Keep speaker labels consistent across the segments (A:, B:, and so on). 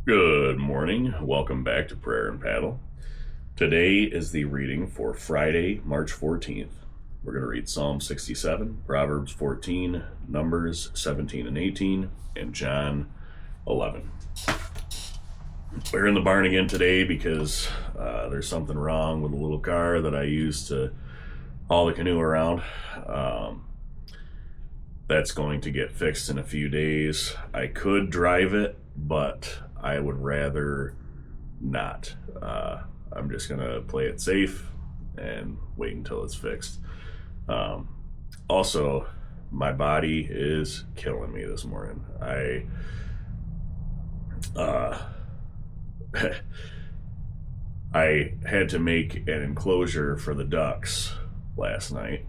A: Good morning. Welcome back to Prayer and Paddle. Today is the reading for Friday, March 14th. We're going to read Psalm 67, Proverbs 14, Numbers 17 and 18, and John 11. We're in the barn again today because there's something wrong with the little car that I use to haul the canoe around. That's going to get fixed in a few days. I could drive it, but I would rather not. I'm just going to play it safe and wait until it's fixed. Also, my body is killing me this morning. I had to make an enclosure for the ducks last night.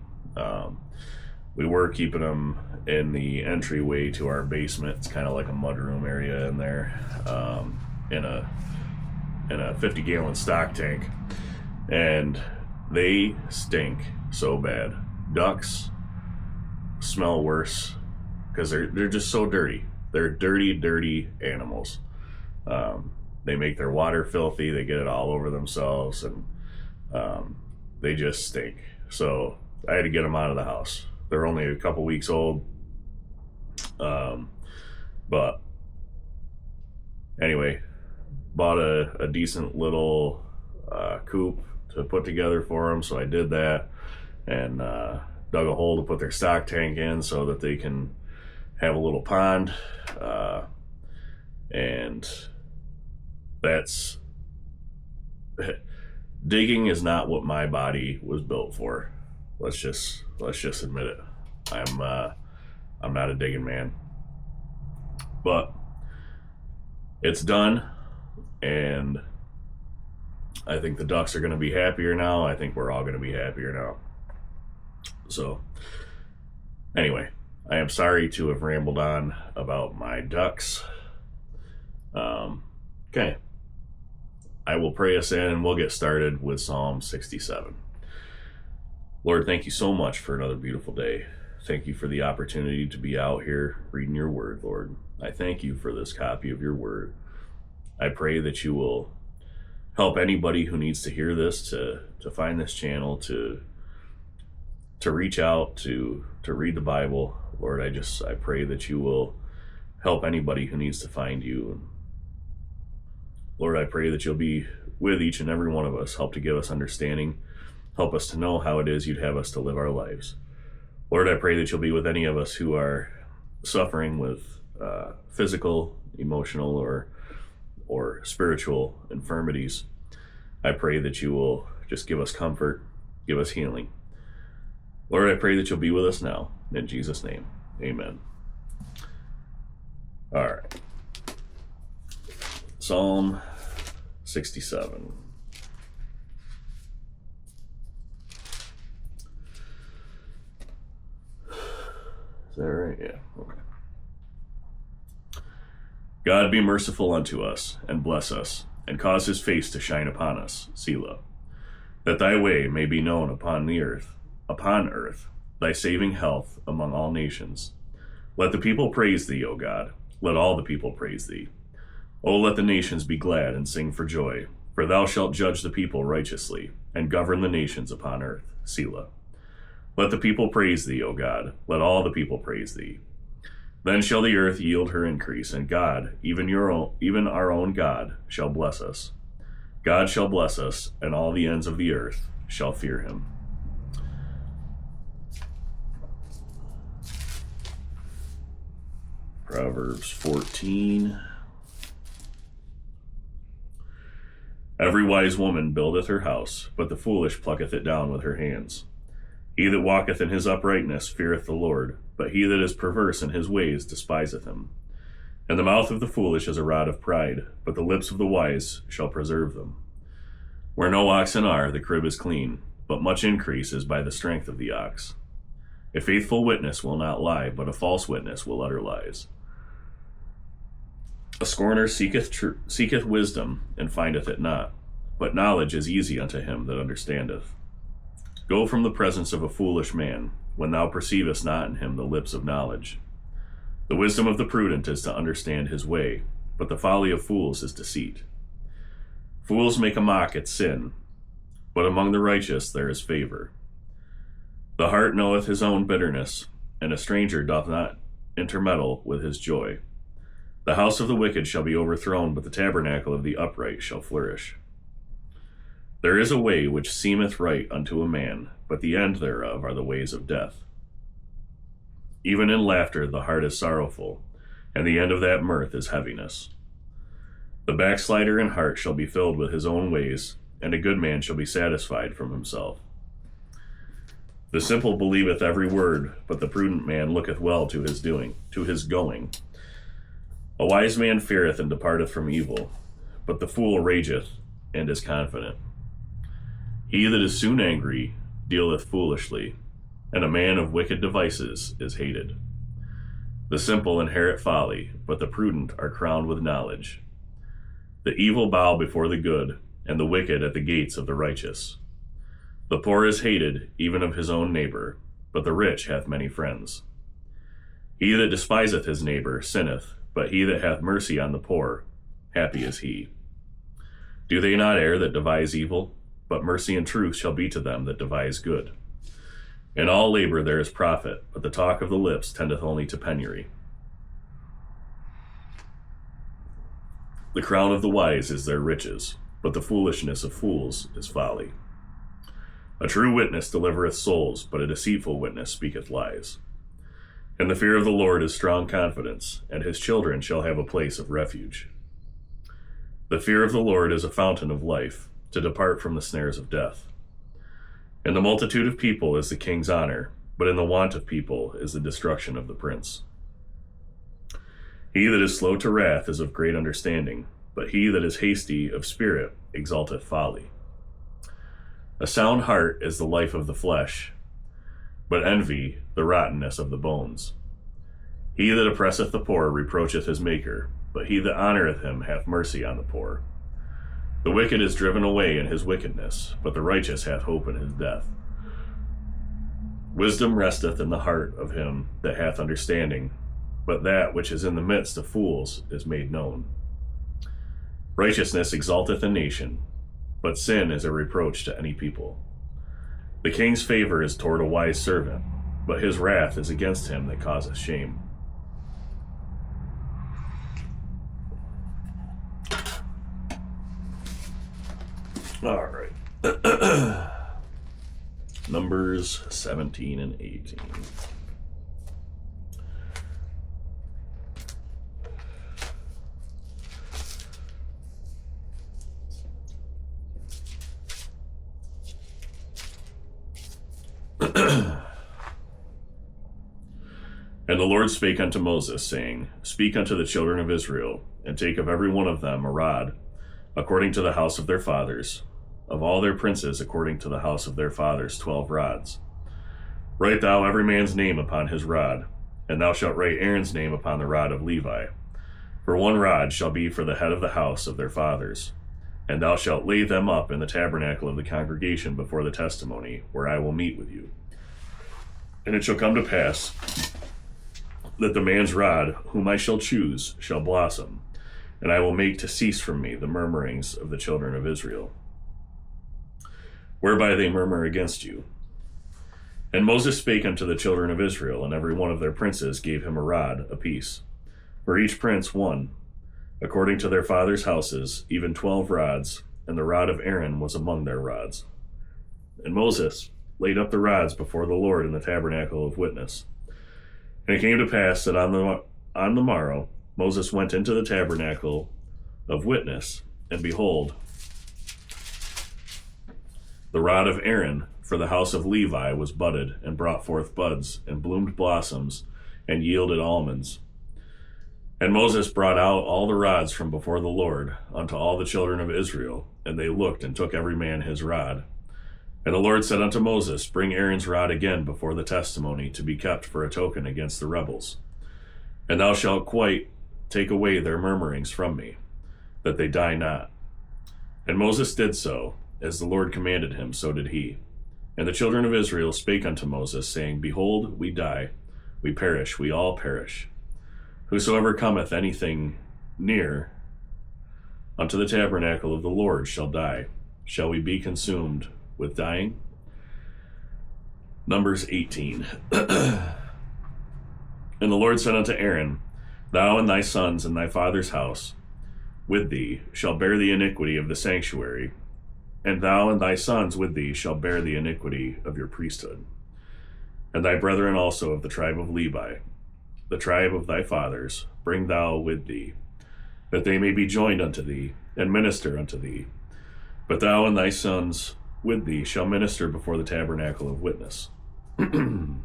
A: We were keeping them in the entryway to our basement. It's kind of like a mudroom area in there, in a 50-gallon stock tank, and they stink so bad. Ducks smell worse because they're just so dirty. They're dirty animals. They make their water filthy. They get it all over themselves, and they just stink. So I had to get them out of the house. They're only a couple weeks old. But anyway, bought a decent little coop to put together for them. So I did that and dug a hole to put their stock tank in so that they can have a little pond. And that's digging is not what my body was built for. Let's just admit it. I'm not a digging man. But it's done, and I think the ducks are going to be happier now. I think we're all going to be happier now. So anyway, I am sorry to have rambled on about my ducks. Okay. I will pray us in and we'll get started with Psalm 67. Lord, thank you so much for another beautiful day. Thank you for the opportunity to be out here reading your word, Lord. I thank you for this copy of your word. I pray that you will help anybody who needs to hear this to find this channel, to reach out, to read the Bible. Lord, I pray that you will help anybody who needs to find you. Lord, I pray that you'll be with each and every one of us, help to give us understanding, help us to know how it is you'd have us to live our lives. Lord, I pray that you'll be with any of us who are suffering with physical, emotional, or spiritual infirmities. I pray that you will just give us comfort, give us healing. Lord, I pray that you'll be with us now. In Jesus' name, amen. All right. Psalm 67. Is that right? Yeah. Okay. God be merciful unto us, and bless us, and cause his face to shine upon us, Selah. That thy way may be known upon earth, thy saving health among all nations. Let the people praise thee, O God. Let all the people praise thee. O let the nations be glad and sing for joy, for thou shalt judge the people righteously, and govern the nations upon earth, Selah. Let the people praise thee, O God. Let all the people praise thee. Then shall the earth yield her increase, and God, even our own God, shall bless us. God shall bless us, and all the ends of the earth shall fear him. Proverbs 14. Every wise woman buildeth her house, but the foolish plucketh it down with her hands. He that walketh in his uprightness feareth the Lord, but he that is perverse in his ways despiseth him. And the mouth of the foolish is a rod of pride, but the lips of the wise shall preserve them. Where no oxen are, the crib is clean, but much increase is by the strength of the ox. A faithful witness will not lie, but a false witness will utter lies. A scorner seeketh wisdom, and findeth it not, but knowledge is easy unto him that understandeth. Go from the presence of a foolish man, when thou perceivest not in him the lips of knowledge. The wisdom of the prudent is to understand his way, but the folly of fools is deceit. Fools make a mock at sin, but among the righteous there is favor. The heart knoweth his own bitterness, and a stranger doth not intermeddle with his joy. The house of the wicked shall be overthrown, but the tabernacle of the upright shall flourish. There is a way which seemeth right unto a man, but the end thereof are the ways of death. Even in laughter the heart is sorrowful, and the end of that mirth is heaviness. The backslider in heart shall be filled with his own ways, and a good man shall be satisfied from himself. The simple believeth every word, but the prudent man looketh well to his going. A wise man feareth and departeth from evil, but the fool rageth and is confident. He that is soon angry dealeth foolishly, and a man of wicked devices is hated. The simple inherit folly, but the prudent are crowned with knowledge. The evil bow before the good, and the wicked at the gates of the righteous. The poor is hated, even of his own neighbor, but the rich hath many friends. He that despiseth his neighbor sinneth, but he that hath mercy on the poor, happy is he. Do they not err that devise evil? But mercy and truth shall be to them that devise good. In all labor there is profit, but the talk of the lips tendeth only to penury. The crown of the wise is their riches, but the foolishness of fools is folly. A true witness delivereth souls, but a deceitful witness speaketh lies. And the fear of the Lord is strong confidence, and his children shall have a place of refuge. The fear of the Lord is a fountain of life, to depart from the snares of death. In the multitude of people is the king's honor, but in the want of people is the destruction of the prince. He that is slow to wrath is of great understanding, but he that is hasty of spirit exalteth folly. A sound heart is the life of the flesh, but envy the rottenness of the bones. He that oppresseth the poor reproacheth his maker, but he that honoureth him hath mercy on the poor. The wicked is driven away in his wickedness, but the righteous hath hope in his death. Wisdom resteth in the heart of him that hath understanding, but that which is in the midst of fools is made known. Righteousness exalteth a nation, but sin is a reproach to any people. The king's favor is toward a wise servant, but his wrath is against him that causeth shame. All right. Numbers 17 and 18. And the Lord spake unto Moses, saying, Speak unto the children of Israel, and take of every one of them a rod, according to the house of their fathers, of all their princes according to the house of their fathers 12 rods. Write thou every man's name upon his rod, and thou shalt write Aaron's name upon the rod of Levi. For one rod shall be for the head of the house of their fathers. And thou shalt lay them up in the tabernacle of the congregation before the testimony, where I will meet with you. And it shall come to pass that the man's rod, whom I shall choose, shall blossom, and I will make to cease from me the murmurings of the children of Israel, whereby they murmur against you. And Moses spake unto the children of Israel, and every one of their princes gave him a rod apiece, for each prince one, according to their fathers' houses, even 12 rods, and the rod of Aaron was among their rods. And Moses laid up the rods before the Lord in the tabernacle of witness. And it came to pass that on the morrow Moses went into the tabernacle of witness, and behold, the rod of Aaron for the house of Levi was budded, and brought forth buds, and bloomed blossoms, and yielded almonds. And Moses brought out all the rods from before the Lord unto all the children of Israel, and they looked and took every man his rod. And the Lord said unto Moses, Bring Aaron's rod again before the testimony, to be kept for a token against the rebels. And thou shalt quite take away their murmurings from me, that they die not. And Moses did so, as the Lord commanded him, so did he. And the children of Israel spake unto Moses, saying, Behold, we die, we perish, we all perish. Whosoever cometh anything near unto the tabernacle of the Lord shall die. Shall we be consumed with dying? Numbers 18. And the Lord said unto Aaron, Thou and thy sons and thy father's house with thee shall bear the iniquity of the sanctuary, and thou and thy sons with thee shall bear the iniquity of your priesthood. And thy brethren also of the tribe of Levi, the tribe of thy fathers, bring thou with thee, that they may be joined unto thee, and minister unto thee. But thou and thy sons with thee shall minister before the tabernacle of witness. And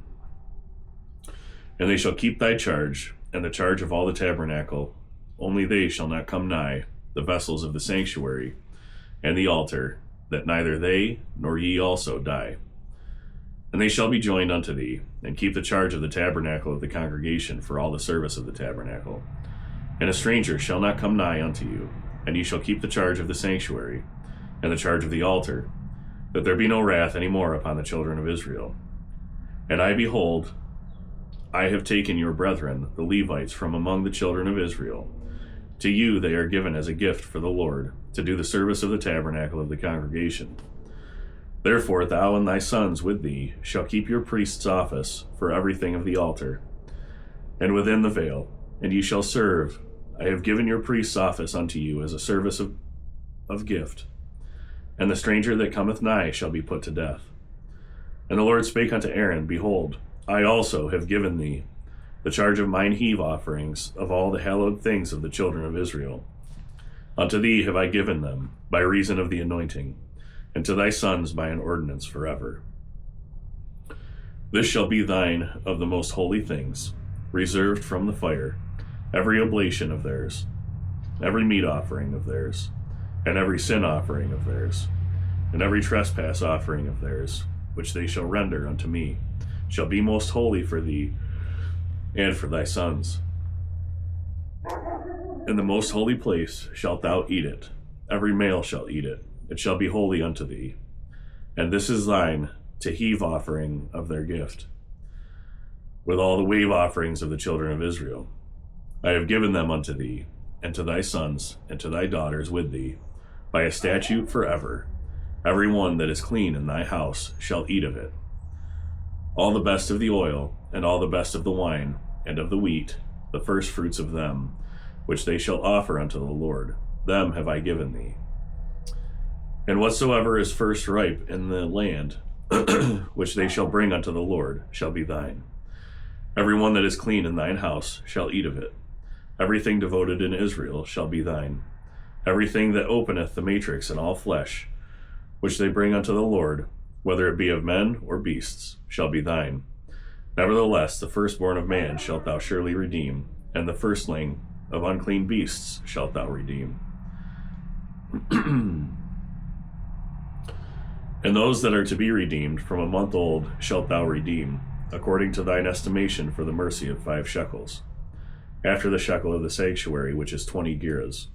A: they shall keep thy charge, and the charge of all the tabernacle. Only they shall not come nigh the vessels of the sanctuary and the altar, that neither they nor ye also die. And they shall be joined unto thee, and keep the charge of the tabernacle of the congregation for all the service of the tabernacle. And a stranger shall not come nigh unto you, and ye shall keep the charge of the sanctuary, and the charge of the altar, that there be no wrath any more upon the children of Israel. And I, behold, I have taken your brethren, the Levites, from among the children of Israel. To you they are given as a gift for the Lord, to do the service of the tabernacle of the congregation. Therefore thou and thy sons with thee shall keep your priest's office for everything of the altar, and within the veil, and ye shall serve. I have given your priest's office unto you as a service of gift. And the stranger that cometh nigh shall be put to death. And the Lord spake unto Aaron, Behold, I also have given thee the charge of mine heave offerings of all the hallowed things of the children of Israel. Unto thee have I given them by reason of the anointing, and to thy sons by an ordinance forever. This shall be thine of the most holy things, reserved from the fire, every oblation of theirs, every meat offering of theirs, and every sin offering of theirs, and every trespass offering of theirs, which they shall render unto me, shall be most holy for thee and for thy sons. In the most holy place shalt thou eat it, every male shall eat it, it shall be holy unto thee. And this is thine to heave offering of their gift, with all the wave offerings of the children of Israel. I have given them unto thee, and to thy sons, and to thy daughters with thee, by a statute forever. Every one that is clean in thy house shall eat of it. All the best of the oil, and all the best of the wine, and of the wheat, the first fruits of them, which they shall offer unto the Lord, them have I given thee. And whatsoever is first ripe in the land, which they shall bring unto the Lord, shall be thine. Every one that is clean in thine house shall eat of it. Everything devoted in Israel shall be thine. Everything that openeth the matrix in all flesh, which they bring unto the Lord, whether it be of men or beasts, shall be thine. Nevertheless, the firstborn of man shalt thou surely redeem, and the firstling of unclean beasts shalt thou redeem. And those that are to be redeemed from a month old shalt thou redeem, according to thine estimation for the mercy of 5 shekels, after the shekel of the sanctuary, which is 20 gerahs.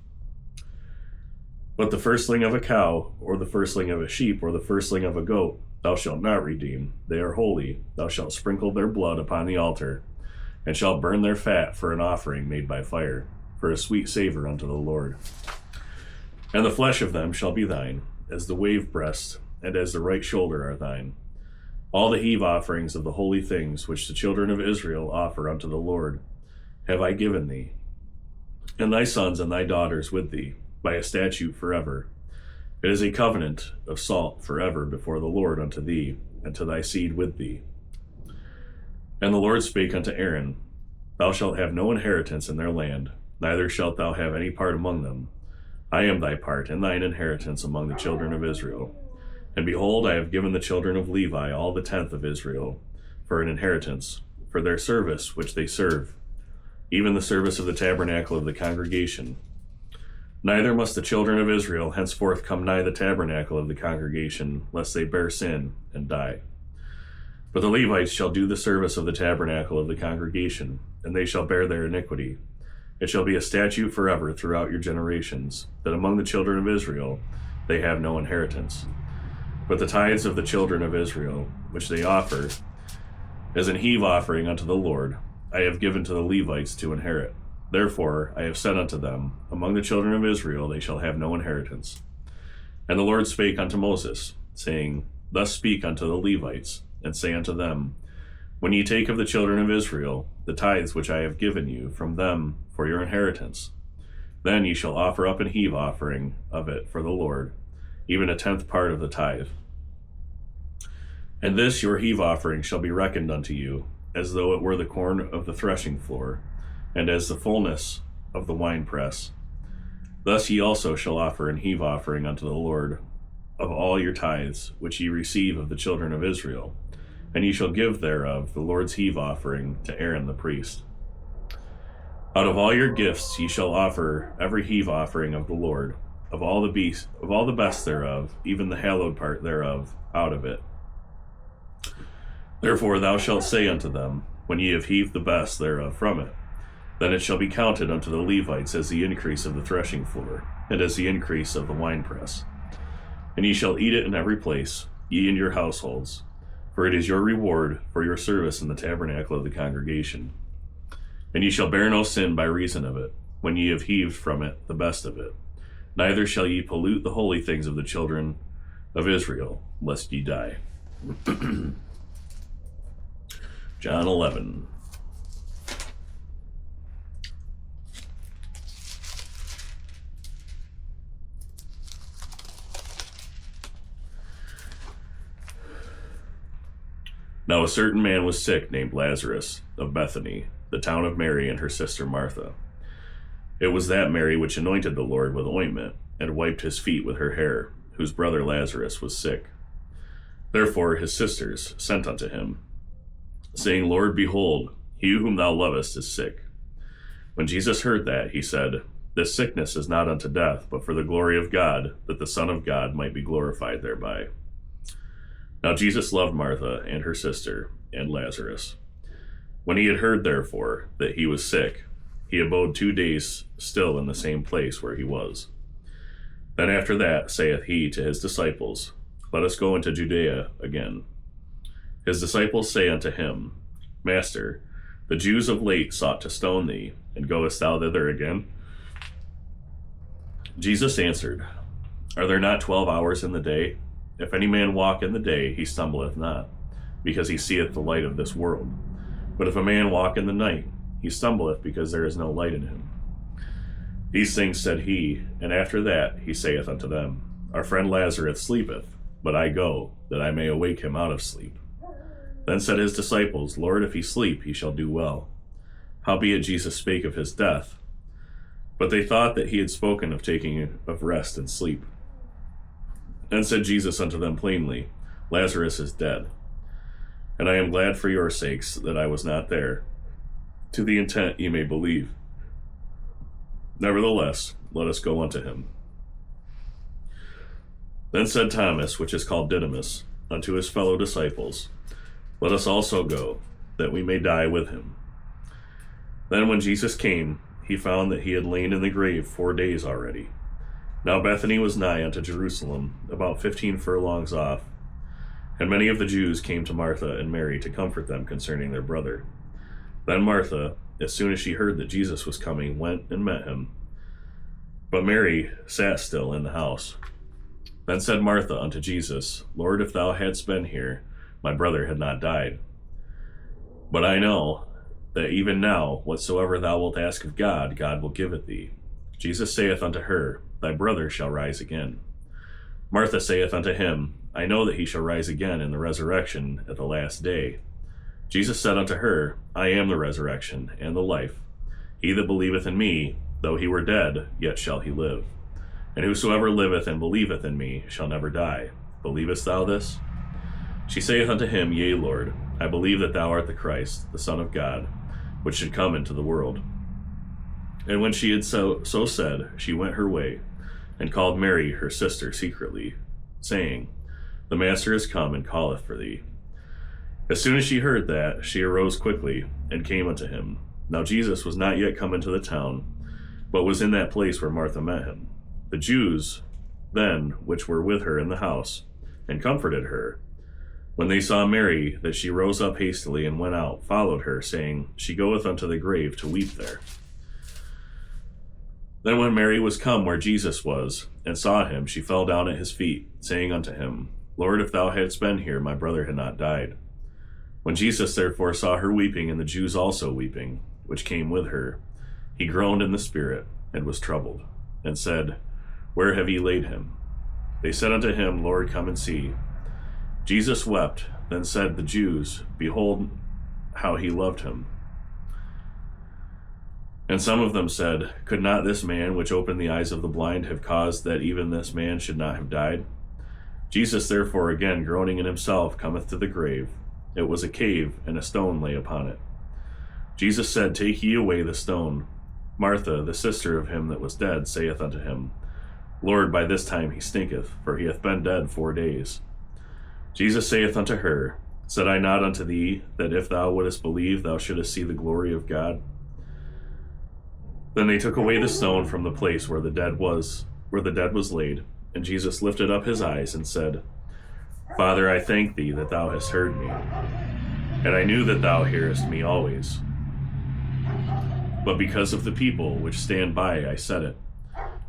A: But the firstling of a cow, or the firstling of a sheep, or the firstling of a goat, thou shalt not redeem. They are holy. Thou shalt sprinkle their blood upon the altar, and shalt burn their fat for an offering made by fire, for a sweet savor unto the Lord. And the flesh of them shall be thine, as the wave breast, and as the right shoulder are thine. All the heave offerings of the holy things which the children of Israel offer unto the Lord have I given thee, and thy sons and thy daughters with thee, by a statute forever. It is a covenant of salt forever before the Lord unto thee, and to thy seed with thee. And the Lord spake unto Aaron, Thou shalt have no inheritance in their land, neither shalt thou have any part among them. I am thy part and thine inheritance among the children of Israel. And behold, I have given the children of Levi all the 10th of Israel for an inheritance, for their service which they serve, even the service of the tabernacle of the congregation. Neither must the children of Israel henceforth come nigh the tabernacle of the congregation, lest they bear sin and die. But the Levites shall do the service of the tabernacle of the congregation, and they shall bear their iniquity. It shall be a statute forever throughout your generations, that among the children of Israel they have no inheritance. But the tithes of the children of Israel, which they offer as an heave offering unto the Lord, I have given to the Levites to inherit. Therefore I have said unto them, among the children of Israel they shall have no inheritance. And the Lord spake unto Moses, saying, Thus speak unto the Levites, and say unto them, When ye take of the children of Israel the tithes which I have given you from them for your inheritance, then ye shall offer up an heave offering of it for the Lord, even a tenth part of the tithe. And this your heave offering shall be reckoned unto you, as though it were the corn of the threshing floor, and as the fullness of the winepress. Thus ye also shall offer an heave offering unto the Lord of all your tithes, which ye receive of the children of Israel, and ye shall give thereof the Lord's heave offering to Aaron the priest. Out of all your gifts ye shall offer every heave offering of the Lord, of all the best thereof, even the hallowed part thereof, out of it. Therefore thou shalt say unto them, when ye have heaved the best thereof from it, then it shall be counted unto the Levites as the increase of the threshing floor, and as the increase of the winepress. And ye shall eat it in every place, ye and your households, for it is your reward for your service in the tabernacle of the congregation. And ye shall bear no sin by reason of it, when ye have heaved from it the best of it. Neither shall ye pollute the holy things of the children of Israel, lest ye die. John 11. Now a certain man was sick, named Lazarus, of Bethany, the town of Mary and her sister Martha. It was that Mary which anointed the Lord with ointment, and wiped his feet with her hair, whose brother Lazarus was sick. Therefore his sisters sent unto him, saying, Lord, behold, he whom thou lovest is sick. When Jesus heard that, he said, This sickness is not unto death, but for the glory of God, that the Son of God might be glorified thereby. Now Jesus loved Martha and her sister and Lazarus. When he had heard, therefore, that he was sick, he abode 2 days still in the same place where he was. Then after that saith he to his disciples, Let us go into Judea again. His disciples say unto him, Master, the Jews of late sought to stone thee, and goest thou thither again? Jesus answered, Are there not 12 hours in the day? If any man walk in the day, he stumbleth not, because he seeth the light of this world. But if a man walk in the night, he stumbleth, because there is no light in him. These things said he, and after that he saith unto them, Our friend Lazarus sleepeth, but I go, that I may awake him out of sleep. Then said his disciples, Lord, if he sleep, he shall do well. Howbeit Jesus spake of his death, but they thought that he had spoken of taking of rest and sleep. Then said Jesus unto them plainly, Lazarus is dead, and I am glad for your sakes that I was not there, to the intent ye may believe. Nevertheless, let us go unto him. Then said Thomas, which is called Didymus, unto his fellow disciples, Let us also go, that we may die with him. Then when Jesus came, he found that he had lain in the grave 4 days already. Now Bethany was nigh unto Jerusalem, about 15 furlongs off, and many of the Jews came to Martha and Mary to comfort them concerning their brother. Then Martha, as soon as she heard that Jesus was coming, went and met him. But Mary sat still in the house. Then said Martha unto Jesus, Lord, if thou hadst been here, my brother had not died. But I know that even now, whatsoever thou wilt ask of God, God will give it thee. Jesus saith unto her, Thy brother shall rise again. Martha saith unto him, I know that he shall rise again in the resurrection at the last day. Jesus said unto her, I am the resurrection and the life. He that believeth in me, though he were dead, yet shall he live. And whosoever liveth and believeth in me shall never die. Believest thou this? She saith unto him, Yea, Lord, I believe that thou art the Christ, the Son of God, which should come into the world. And when she had so said, she went her way, and called Mary her sister secretly, saying, The Master is come, and calleth for thee. As soon as she heard that, she arose quickly, and came unto him. Now Jesus was not yet come into the town, but was in that place where Martha met him. The Jews then, which were with her in the house, and comforted her, when they saw Mary, that she rose up hastily and went out, followed her, saying, She goeth unto the grave to weep there. Then when Mary was come where Jesus was, and saw him, she fell down at his feet, saying unto him, Lord, if thou hadst been here, my brother had not died. When Jesus therefore saw her weeping, and the Jews also weeping, which came with her, he groaned in the spirit, and was troubled, and said, Where have ye laid him? They said unto him, Lord, come and see. Jesus wept. Then said the Jews, Behold how he loved him. And some of them said, Could not this man which opened the eyes of the blind have caused that even this man should not have died? Jesus therefore, again groaning in himself, cometh to the grave. It was a cave, and a stone lay upon it. Jesus said, Take ye away the stone. Martha, the sister of him that was dead, saith unto him, Lord, by this time he stinketh, for he hath been dead 4 days. Jesus saith unto her, Said I not unto thee, that if thou wouldest believe, thou shouldest see the glory of God? Then they took away the stone from the place where the dead was laid, and Jesus lifted up his eyes and said, Father, I thank thee that thou hast heard me, and I knew that thou hearest me always. But because of the people which stand by I said it,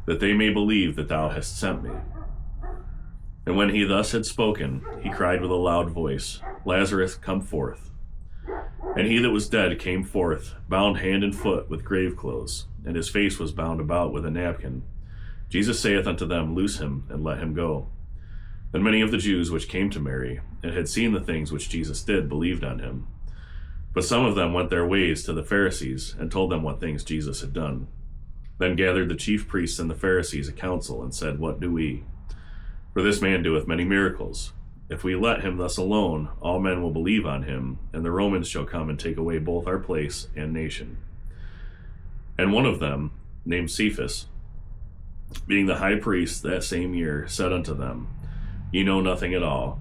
A: that they may believe that thou hast sent me. And when he thus had spoken, he cried with a loud voice, Lazarus, come forth. And he that was dead came forth, bound hand and foot with grave clothes, and his face was bound about with a napkin. Jesus saith unto them, Loose him, and let him go. Then many of the Jews which came to Mary, and had seen the things which Jesus did, believed on him. But some of them went their ways to the Pharisees, and told them what things Jesus had done. Then gathered the chief priests and the Pharisees a council, and said, What do we? For this man doeth many miracles. If we let him thus alone, all men will believe on him, and the Romans shall come and take away both our place and nation. And one of them, named Cephas, being the high priest that same year, said unto them, Ye know nothing at all,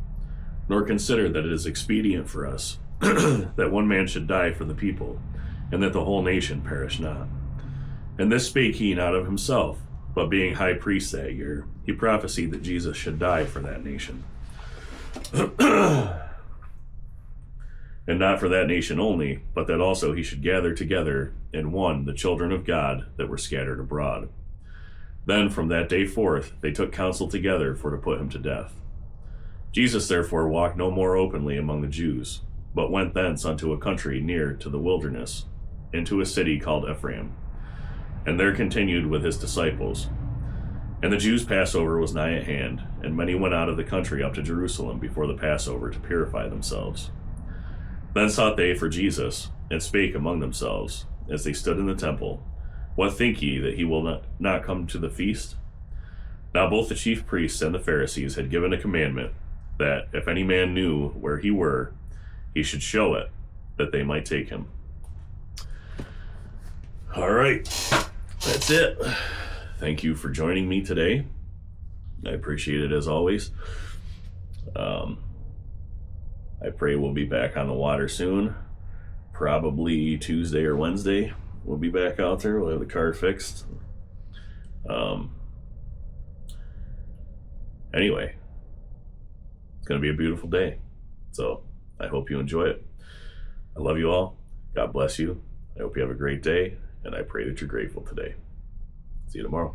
A: nor consider that it is expedient for us that one man should die for the people, and that the whole nation perish not. And this spake he not of himself, but being high priest that year, he prophesied that Jesus should die for that nation. And not for that nation only, but that also he should gather together in one the children of God that were scattered abroad. Then from that day forth they took counsel together for to put him to death. Jesus therefore walked no more openly among the Jews, but went thence unto a country near to the wilderness, into a city called Ephraim, and there continued with his disciples. And the Jews' Passover was nigh at hand, and many went out of the country up to Jerusalem before the Passover to purify themselves. Then sought they for Jesus, and spake among themselves, as they stood in the temple, What think ye, that he will not come to the feast? Now both the chief priests and the Pharisees had given a commandment, that if any man knew where he were, he should show it, that they might take him. All right, that's it. Thank you for joining me today. I appreciate it as always. I pray we'll be back on the water soon. Probably Tuesday or Wednesday. We'll be back out there. We'll have the car fixed. Anyway, it's going to be a beautiful day. So I hope you enjoy it. I love you all. God bless you. I hope you have a great day, and I pray that you're grateful today. See you tomorrow.